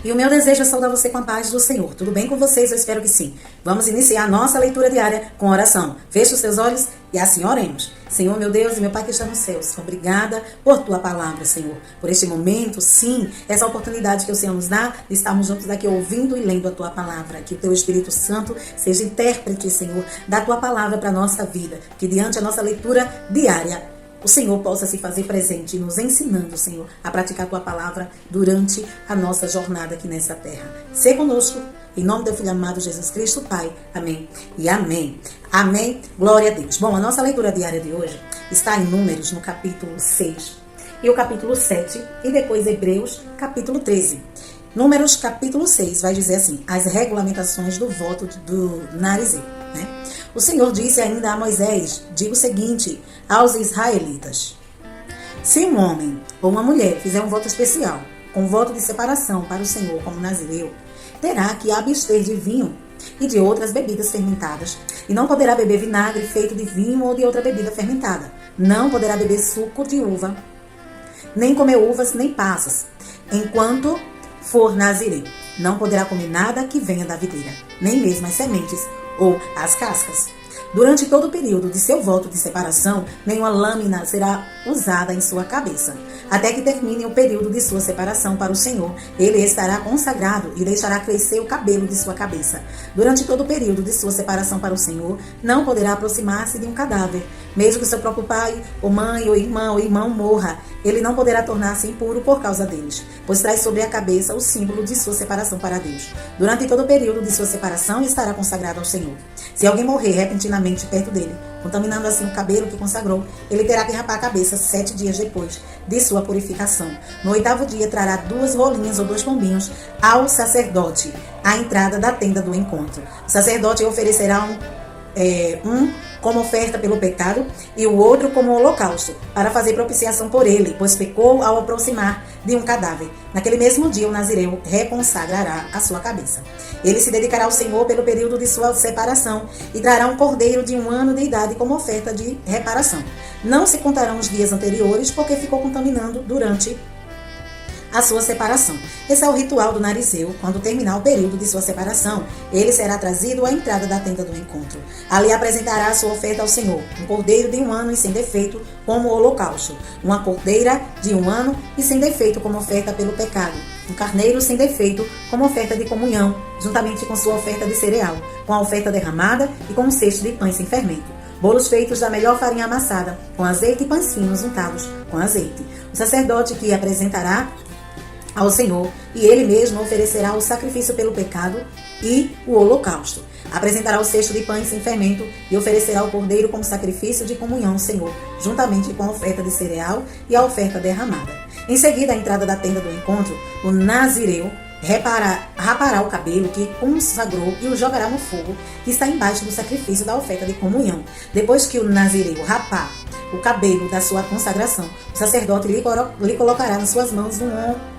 E o meu desejo é saudar você com a paz do Senhor. Tudo bem com vocês? Eu espero que sim. Vamos iniciar a nossa leitura diária com oração. Feche os seus olhos e assim oremos. Senhor, meu Deus e meu Pai que está nos céus, obrigada por Tua palavra, Senhor. Por este momento, sim, essa oportunidade que o Senhor nos dá de estarmos juntos aqui ouvindo e lendo a Tua palavra. Que o Teu Espírito Santo seja intérprete, Senhor, da Tua palavra para a nossa vida. Que diante da nossa leitura diária, o Senhor possa se fazer presente, nos ensinando, Senhor, a praticar a Tua palavra durante a nossa jornada aqui nessa terra. Sê conosco, em nome do Filho amado Jesus Cristo, Pai. Amém e amém. Amém. Glória a Deus. Bom, a nossa leitura diária de hoje está em Números, no capítulo 6 e o capítulo 7, e depois Hebreus, capítulo 13. Números, capítulo 6, vai dizer assim, as regulamentações do voto do Narizeu, né? O Senhor disse ainda a Moisés, diga o seguinte aos israelitas: se um homem ou uma mulher fizer um voto especial, com voto de separação para o Senhor como nazireu, terá que abster de vinho e de outras bebidas fermentadas, e não poderá beber vinagre feito de vinho ou de outra bebida fermentada. Não poderá beber suco de uva, nem comer uvas nem passas, enquanto for nazireu. Não poderá comer nada que venha da videira, nem mesmo as sementes ou as cascas. Durante todo o período de seu voto de separação, nenhuma lâmina será usada em sua cabeça. Até que termine o período de sua separação para o Senhor, ele estará consagrado e deixará crescer o cabelo de sua cabeça. Durante todo o período de sua separação para o Senhor, não poderá aproximar-se de um cadáver. Mesmo que seu próprio pai, ou mãe, ou irmão morra, ele não poderá tornar-se impuro por causa deles, pois traz sobre a cabeça o símbolo de sua separação para Deus. Durante todo o período de sua separação, estará consagrado ao Senhor. Se alguém morrer repentinamente perto dele, contaminando assim o cabelo que consagrou, ele terá que rapar a cabeça 7 dias depois de sua purificação. No 8º dia, trará 2 rolinhas ou 2 pombinhos ao sacerdote, à entrada da tenda do encontro. O sacerdote oferecerá um como oferta pelo pecado e o outro como holocausto, para fazer propiciação por ele, pois pecou ao aproximar de um cadáver. Naquele mesmo dia, o nazireu reconsagrará a sua cabeça. Ele se dedicará ao Senhor pelo período de sua separação e trará um cordeiro de 1 ano de idade como oferta de reparação. Não se contarão os dias anteriores, porque ficou contaminando durante a sua separação. Esse é o ritual do narizeu. Quando terminar o período de sua separação, ele será trazido à entrada da tenda do encontro. Ali apresentará a sua oferta ao Senhor, um cordeiro de 1 ano e sem defeito como holocausto, uma cordeira de 1 ano e sem defeito como oferta pelo pecado, um carneiro sem defeito como oferta de comunhão, juntamente com sua oferta de cereal, com a oferta derramada e com um cesto de pães sem fermento. Bolos feitos da melhor farinha amassada, com azeite e pães finos untados com azeite. O sacerdote que apresentará ao Senhor, e ele mesmo oferecerá o sacrifício pelo pecado e o holocausto. Apresentará o cesto de pães sem fermento e oferecerá o cordeiro como sacrifício de comunhão ao Senhor, juntamente com a oferta de cereal e a oferta derramada. Em seguida, à entrada da tenda do encontro, o nazireu rapará o cabelo que consagrou e o jogará no fogo que está embaixo do sacrifício da oferta de comunhão. Depois que o nazireu rapar o cabelo da sua consagração, o sacerdote lhe colocará nas suas mãos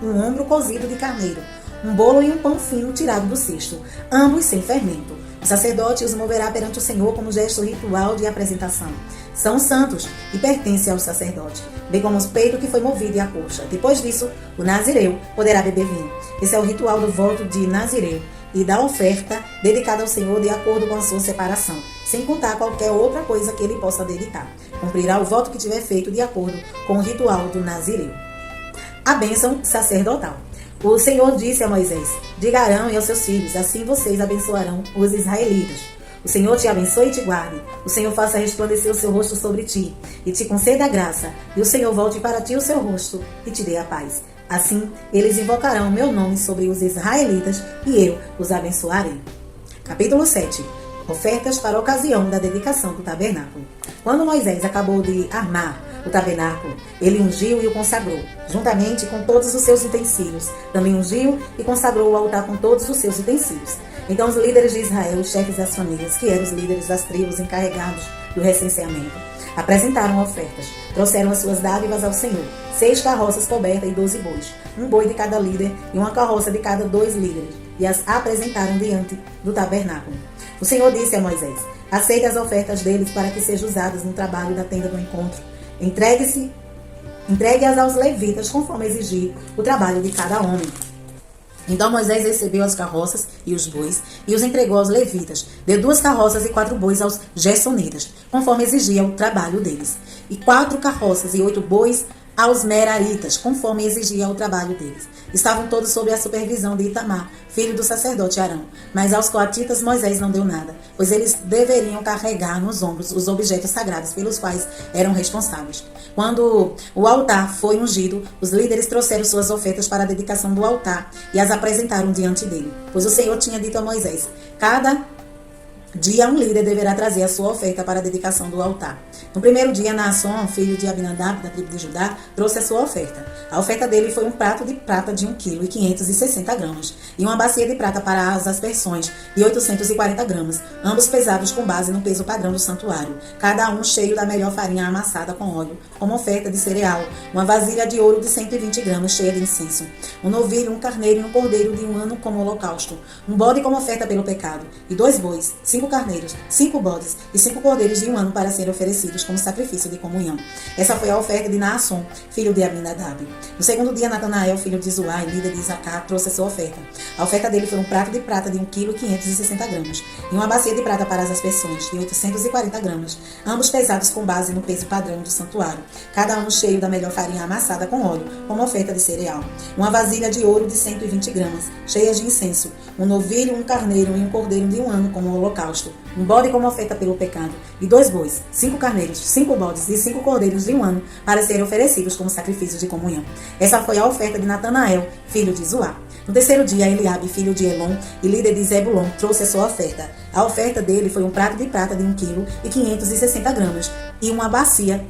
um ombro cozido de carneiro, um bolo e um pão fino tirado do cesto, ambos sem fermento. O sacerdote os moverá perante o Senhor como gesto ritual de apresentação. São santos e pertencem ao sacerdote, bem como o peito que foi movido e a coxa. Depois disso, o nazireu poderá beber vinho. Esse é o ritual do voto de nazireu e da oferta dedicada ao Senhor de acordo com a sua separação, sem contar qualquer outra coisa que ele possa dedicar. Cumprirá o voto que tiver feito de acordo com o ritual do nazireu. A bênção sacerdotal. O Senhor disse a Moisés: diga a Arão e aos seus filhos, assim vocês abençoarão os israelitas. O Senhor te abençoe e te guarde. O Senhor faça resplandecer o seu rosto sobre ti e te conceda a graça. E o Senhor volte para ti o seu rosto e te dê a paz. Assim, eles invocarão o meu nome sobre os israelitas e eu os abençoarei. Capítulo 7. Ofertas para a ocasião da dedicação do tabernáculo. Quando Moisés acabou de armar o tabernáculo, ele ungiu e o consagrou, juntamente com todos os seus utensílios. Também ungiu e consagrou o altar com todos os seus utensílios. Então os líderes de Israel, os chefes das famílias, que eram os líderes das tribos encarregados do recenseamento, apresentaram ofertas. Trouxeram as suas dádivas ao Senhor: 6 carroças cobertas e 12 bois, um boi de cada líder e uma carroça de cada 2 líderes, e as apresentaram diante do tabernáculo. O Senhor disse a Moisés: aceite as ofertas deles para que sejam usadas no trabalho da tenda do encontro. Entregue-as aos levitas conforme exigir o trabalho de cada homem. Então Moisés recebeu as carroças e os bois e os entregou aos levitas. Deu 2 carroças e 4 bois aos gersonitas, conforme exigia o trabalho deles. E 4 carroças e 8 bois aos meraritas, conforme exigia o trabalho deles. Estavam todos sob a supervisão de Itamar, filho do sacerdote Arão. Mas aos coatitas Moisés não deu nada, pois eles deveriam carregar nos ombros os objetos sagrados pelos quais eram responsáveis. Quando o altar foi ungido, os líderes trouxeram suas ofertas para a dedicação do altar e as apresentaram diante dele. Pois o Senhor tinha dito a Moisés: cada dia um líder deverá trazer a sua oferta para a dedicação do altar. No primeiro dia, Naasson, filho de Abinadab, da tribo de Judá, trouxe a sua oferta. A oferta dele foi um prato de prata de 1,560 kg e uma bacia de prata para as aspersões de 840 gramas, ambos pesados com base no peso padrão do santuário, cada um cheio da melhor farinha amassada com óleo, como oferta de cereal, uma vasilha de ouro de 120 gramas cheia de incenso, um novilho, um carneiro e um cordeiro de 1 ano como holocausto, um bode como oferta pelo pecado, e 2 bois, 5 carneiros, 5 bodes e 5 cordeiros de 1 ano para serem oferecidos como sacrifício de comunhão. Essa foi a oferta de Naasson, filho de Abinadab. No segundo dia, Natanael, filho de Zuá, líder de Isacar, trouxe a sua oferta. A oferta dele foi um prato de prata de 1,560 kg e uma bacia de prata para as aspersões de 840 gramas, ambos pesados com base no peso padrão do santuário, cada um cheio da melhor farinha amassada com óleo, como oferta de cereal. Uma vasilha de ouro de 120 gramas, cheia de incenso, um novilho, um carneiro e um cordeiro de 1 ano como holocausto, um bode como oferta pelo pecado, e 2 bois, 5 carneiros, 5 bodes e 5 cordeiros de 1 ano para serem oferecidos como sacrifícios de comunhão. Essa foi a oferta de Natanael, filho de Zuá. No terceiro dia, Eliabe, filho de Elon e líder de Zebulon, trouxe a sua oferta. A oferta dele foi um prato de prata de 1,560 kg e uma bacia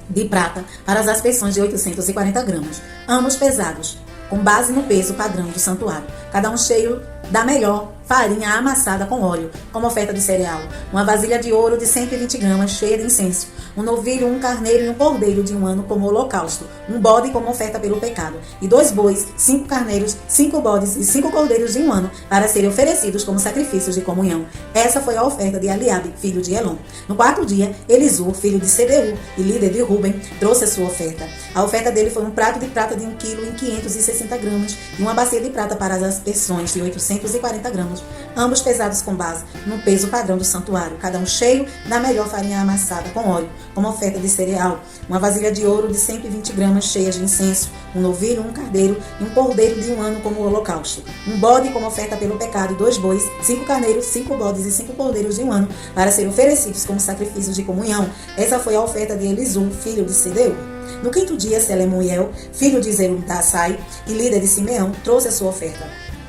de prata para as aspersões de 840 gramas, ambos pesados, com base no peso padrão do santuário, cada um cheio da melhor farinha amassada com óleo, como oferta de cereal, uma vasilha de ouro de 120 gramas cheia de incenso, um novilho, um carneiro e um cordeiro de 1 ano como holocausto, um bode como oferta pelo pecado, e 2 bois, 5 carneiros, 5 bodes e 5 cordeiros de 1 ano para serem oferecidos como sacrifícios de comunhão. Essa foi a oferta de Eliabe, filho de Elon. No quarto dia, Elisur, filho de Sedeu e líder de Ruben, trouxe a sua oferta. A oferta dele foi um prato de prata de 1,560 kg e uma bacia de prata para as aspersões de 840 gramas, ambos pesados com base no peso padrão do santuário, cada um cheio da melhor farinha amassada com óleo, como oferta de cereal, uma vasilha de ouro de 120 gramas cheia de incenso, um novilho, um carneiro e um cordeiro de 1 ano como holocausto, um bode como oferta pelo pecado e 2 bois, 5 carneiros, 5 bodes e 5 cordeiros de 1 ano para serem oferecidos como sacrifícios de comunhão. Essa foi a oferta de Elisur, filho de Sedeu. No quinto dia, Selemuel, filho de Zerutassai e líder de Simeão, trouxe a sua oferta.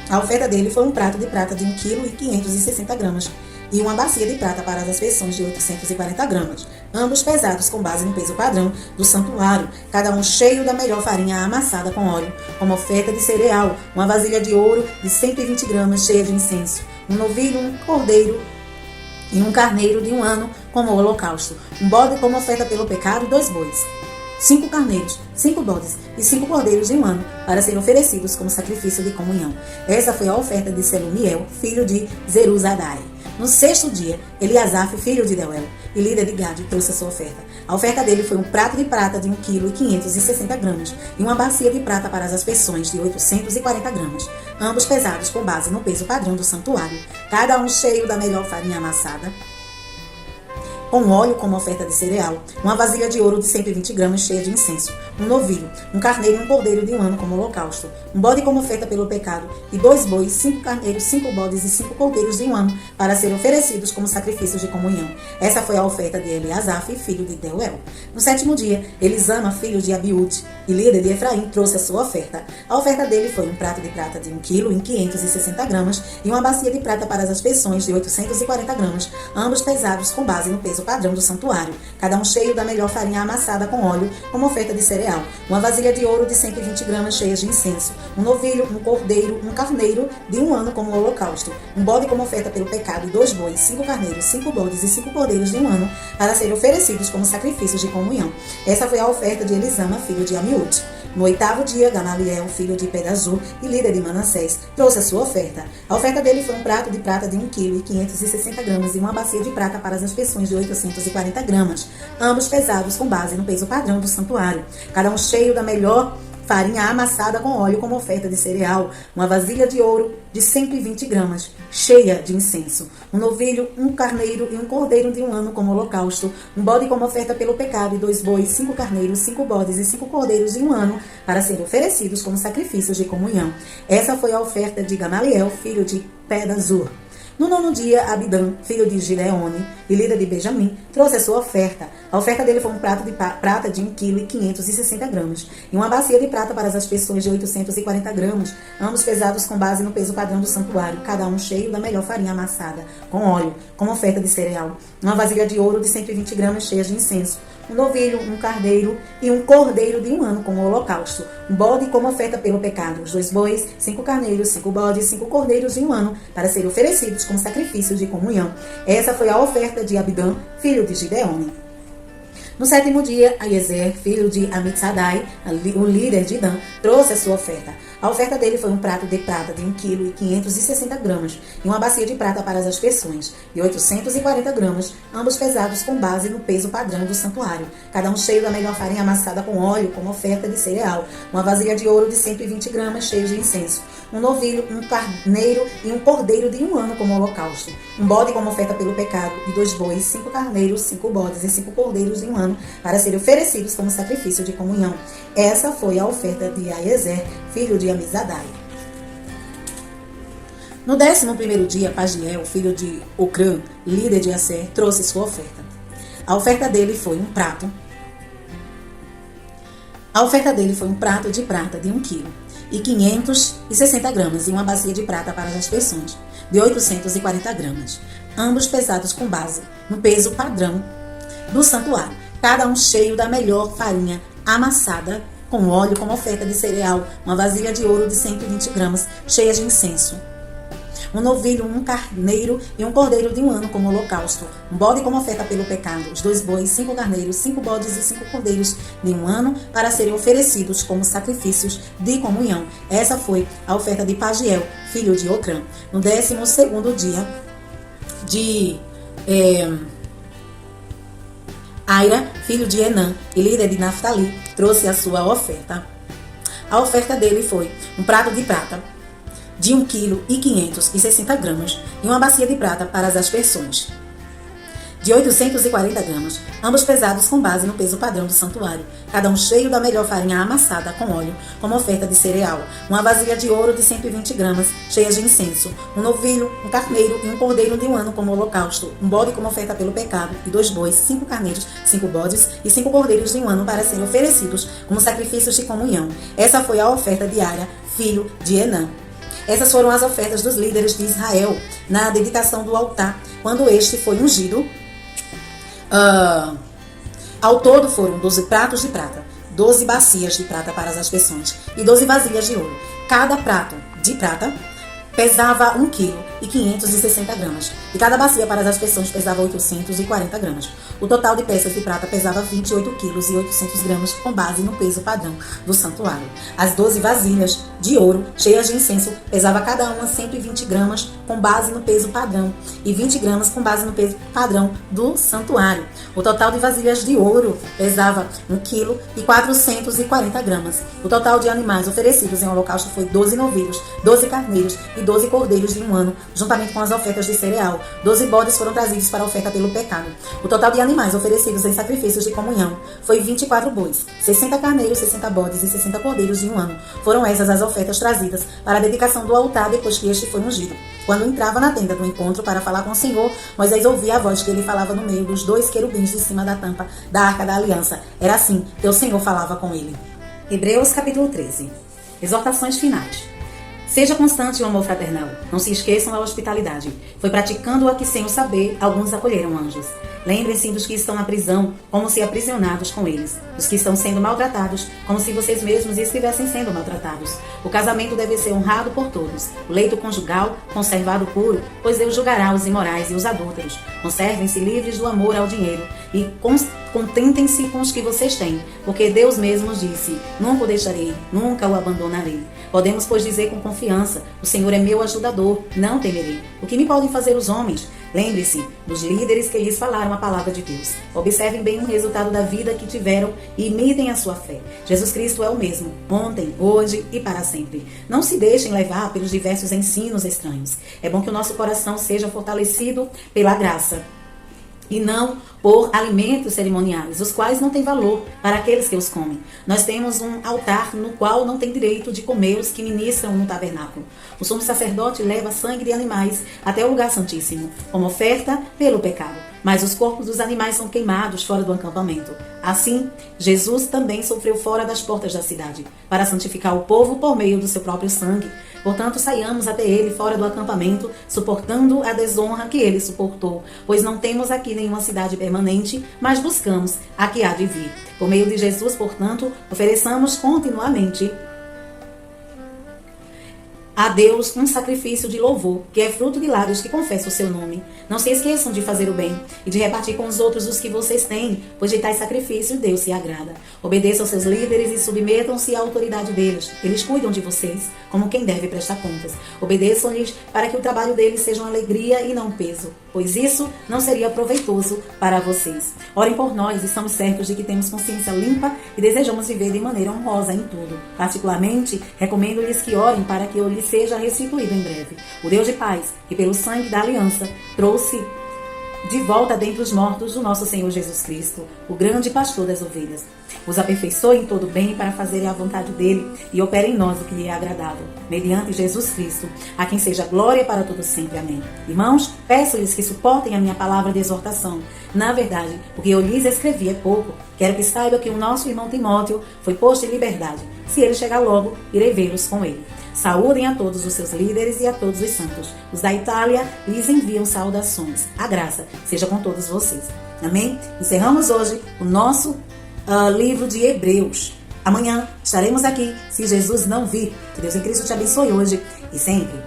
A oferta dele foi um prato de prata de 1,560 kg e uma bacia de prata para as aspersões de 840 gramas, ambos pesados com base no peso padrão do santuário, cada um cheio da melhor farinha amassada com óleo, como oferta de cereal, uma vasilha de ouro de 120 gramas cheia de incenso, um novilho, um cordeiro e um carneiro de 1 ano como holocausto, um bode como oferta pelo pecado e 2 bois, 5 carneiros, 5 bodes e 5 cordeiros de 1 ano para serem oferecidos como sacrifício de comunhão. Essa foi a oferta de Selumiel, filho de Zeruzadai. No sexto dia, Eliasaf, filho de Deuel e líder de Gade, trouxe a sua oferta. A oferta dele foi um prato de prata de 1,560 kg e uma bacia de prata para as aspersões de 840 gramas, ambos pesados com base no peso padrão do santuário, cada um cheio da melhor farinha amassada com óleo como oferta de cereal, uma vasilha de ouro de 120 gramas cheia de incenso, um novilho, um carneiro e um cordeiro de 1 ano como holocausto, um bode como oferta pelo pecado e 2 bois, 5 carneiros, 5 bodes e 5 cordeiros de 1 ano para serem oferecidos como sacrifícios de comunhão. Essa foi a oferta de Eliasaf, filho de Deuel. No sétimo dia, Elisama, filho de Abiúde e líder de Efraim, trouxe a sua oferta. A oferta dele foi um prato de prata de 1,560 kg e uma bacia de prata para as aspersões de 840 gramas, ambos pesados com base no peso padrão do santuário, cada um cheio da melhor farinha amassada com óleo como oferta de cereal, uma vasilha de ouro de 120 gramas cheias de incenso, um novilho, um cordeiro, um carneiro de 1 ano como holocausto, um bode como oferta pelo pecado e 2 bois, 5 carneiros, 5 bodes e 5 cordeiros de 1 ano para serem oferecidos como sacrifícios de comunhão. Essa foi a oferta de Elisama, filho de Amiúde. No oitavo dia, Gamaliel, filho de Pedazur e líder de Manassés, trouxe a sua oferta. A oferta dele foi um prato de prata de 1,560 kg e uma bacia de prata para as aspersões de 840 gramas, ambos pesados com base no peso padrão do santuário, cada um cheio da melhor farinha amassada com óleo como oferta de cereal, uma vasilha de ouro de 120 gramas, cheia de incenso, um novilho, um carneiro e um cordeiro de um ano como holocausto, um bode como oferta pelo pecado e 2 bois, 5 carneiros, 5 bodes e 5 cordeiros de um ano para serem oferecidos como sacrifícios de comunhão. Essa foi a oferta de Gamaliel, filho de Pedazur. No 9º dia, Abidã, filho de Gideone e líder de Benjamim, trouxe a sua oferta. A oferta dele foi um prato de prata de 1,560 kg e uma bacia de prata para as aspersões de 840 gramas, ambos pesados com base no peso padrão do santuário, cada um cheio da melhor farinha amassada, com óleo, como oferta de cereal. Uma vasilha de ouro de 120 gramas cheias de incenso, um novilho, um carneiro e um cordeiro de um ano como holocausto, um bode como oferta pelo pecado, os 2 bois, 5 carneiros, 5 bodes, 5 cordeiros de um ano, para serem oferecidos como sacrifícios de comunhão. Essa foi a oferta de Abidã, filho de Gideone. No 7º dia, Aiezer, filho de Amitzadai, o líder de Dan, trouxe a sua oferta. A oferta dele foi um prato de prata de 1,560 kg e uma bacia de prata para as aspersões, de 840 gramas, ambos pesados com base no peso padrão do santuário, cada um cheio da melhor farinha amassada com óleo como oferta de cereal, uma vasilha de ouro de 120 gramas cheia de incenso, um novilho, um carneiro e um cordeiro de um ano como holocausto, um bode como oferta pelo pecado e 2 bois, 5 carneiros, 5 bodes e 5 cordeiros de um ano para serem oferecidos como sacrifício de comunhão. Essa foi a oferta de Aiezer, filho de Amizadai. No 11º dia, Pagiel, filho de Ocrã, líder de Aser, trouxe sua oferta. A oferta dele foi um prato de prata de 1,560 kg e uma bacia de prata para as aspersões, de 840 gramas, ambos pesados com base no peso padrão do santuário, cada um cheio da melhor farinha amassada com óleo como oferta de cereal, uma vasilha de ouro de 120 gramas cheia de incenso, um novilho, um carneiro e um cordeiro de um ano como holocausto, um bode como oferta pelo pecado, os 2 bois, 5 carneiros, 5 bodes e 5 cordeiros de um ano para serem oferecidos como sacrifícios de comunhão. Essa foi a oferta de Pagiel, filho de Ocrã. No 12º dia de Aira, filho de Enã e líder de Naftali, trouxe a sua oferta. A oferta dele foi um prato de prata de 1,560 kg e uma bacia de prata para as aspersões, de 840 gramas, ambos pesados com base no peso padrão do santuário, cada um cheio da melhor farinha amassada com óleo, como oferta de cereal, uma vasilha de ouro de 120 gramas, cheia de incenso, um novilho, um carneiro e um cordeiro de um ano como holocausto, um bode como oferta pelo pecado, e 2 bois, 5 carneiros, 5 bodes e 5 cordeiros de um ano para serem oferecidos como sacrifícios de comunhão. Essa foi a oferta de Aira, filho de Enã. Essas foram as ofertas dos líderes de Israel na dedicação do altar, quando este foi ungido. Ao todo foram 12 pratos de prata, 12 bacias de prata para as aspersões e 12 vasilhas de ouro. Cada prato de prata pesava 1,560 kg e cada bacia para as aspersões pesava 840 gramas. O total de peças de prata pesava 28,8 kg com base no peso padrão do santuário. As 12 vasilhas de ouro cheias de incenso pesava cada uma 120 gramas com base no peso padrão e 20 gramas com base no peso padrão do santuário. O total de vasilhas de ouro pesava 1,440 kg. O total de animais oferecidos em holocausto foi 12 novilhos, 12 carneiros e 12 cordeiros de um ano, juntamente com as ofertas de cereal. 12 bodes foram trazidos para a oferta pelo pecado. O total de animais oferecidos em sacrifícios de comunhão foi 24 bois, 60 carneiros, 60 bodes e 60 cordeiros de um ano. Foram essas as ofertas trazidas para a dedicação do altar depois que este foi ungido. Quando entrava na tenda do encontro para falar com o Senhor, Moisés ouvia a voz que ele falava no meio dos 2 querubins de cima da tampa da Arca da Aliança. Era assim que o Senhor falava com ele. Hebreus capítulo 13. Exortações finais. Seja constante o amor fraternal. Não se esqueçam da hospitalidade. Foi praticando-a que, sem o saber, alguns acolheram anjos. Lembrem-se dos que estão na prisão, como se aprisionados com eles. Dos que estão sendo maltratados, como se vocês mesmos estivessem sendo maltratados. O casamento deve ser honrado por todos. O leito conjugal, conservado puro, pois Deus julgará os imorais e os adúlteros. Conservem-se livres do amor ao dinheiro. e contentem-se com os que vocês têm, porque Deus mesmo nos disse: nunca o deixarei, nunca o abandonarei. Podemos, pois, dizer com confiança: o Senhor é meu ajudador, não temerei. O que me podem fazer os homens? Lembre-se dos líderes que lhes falaram a palavra de Deus. Observem bem o resultado da vida que tiveram e imitem a sua fé. Jesus Cristo é o mesmo, ontem, hoje e para sempre. Não se deixem levar pelos diversos ensinos estranhos. É bom que o nosso coração seja fortalecido pela graça e não por alimentos cerimoniais, os quais não têm valor para aqueles que os comem. Nós temos um altar no qual não tem direito de comer os que ministram no tabernáculo. O sumo sacerdote leva sangue de animais até o lugar santíssimo, como oferta pelo pecado. Mas os corpos dos animais são queimados fora do acampamento. Assim, Jesus também sofreu fora das portas da cidade, para santificar o povo por meio do seu próprio sangue. Portanto, saiamos até ele fora do acampamento, suportando a desonra que ele suportou, pois não temos aqui nenhuma cidade permanente, mas buscamos a que há de vir. Por meio de Jesus, portanto, ofereçamos continuamente a Deus um sacrifício de louvor, que é fruto de lábios que confessam o seu nome. Não se esqueçam de fazer o bem e de repartir com os outros os que vocês têm, pois de tais sacrifícios Deus se agrada. Obedeçam aos seus líderes e submetam-se à autoridade deles. Eles cuidam de vocês, como quem deve prestar contas. Obedeçam-lhes para que o trabalho deles seja uma alegria e não um peso, pois isso não seria proveitoso para vocês. Orem por nós e estamos certos de que temos consciência limpa e desejamos viver de maneira honrosa em tudo. Particularmente, recomendo-lhes que orem para que eu lhes seja restituído em breve. O Deus de paz, que pelo sangue da aliança trouxe de volta dentre os mortos o nosso Senhor Jesus Cristo, o grande pastor das ovelhas. Os aperfeiçoe em todo bem para fazerem a vontade dele e opere em nós o que lhe é agradável, mediante Jesus Cristo, a quem seja glória para todos sempre. Amém. Irmãos, peço-lhes que suportem a minha palavra de exortação. Na verdade, o que eu lhes escrevi é pouco. Quero que saiba que o nosso irmão Timóteo foi posto em liberdade. Se ele chegar logo, irei vê-los com ele. Saúdem a todos os seus líderes e a todos os santos. Os da Itália lhes enviam saudações. A graça seja com todos vocês. Amém? Encerramos hoje o nosso livro de Hebreus. Amanhã estaremos aqui, se Jesus não vir. Que Deus em Cristo te abençoe hoje e sempre.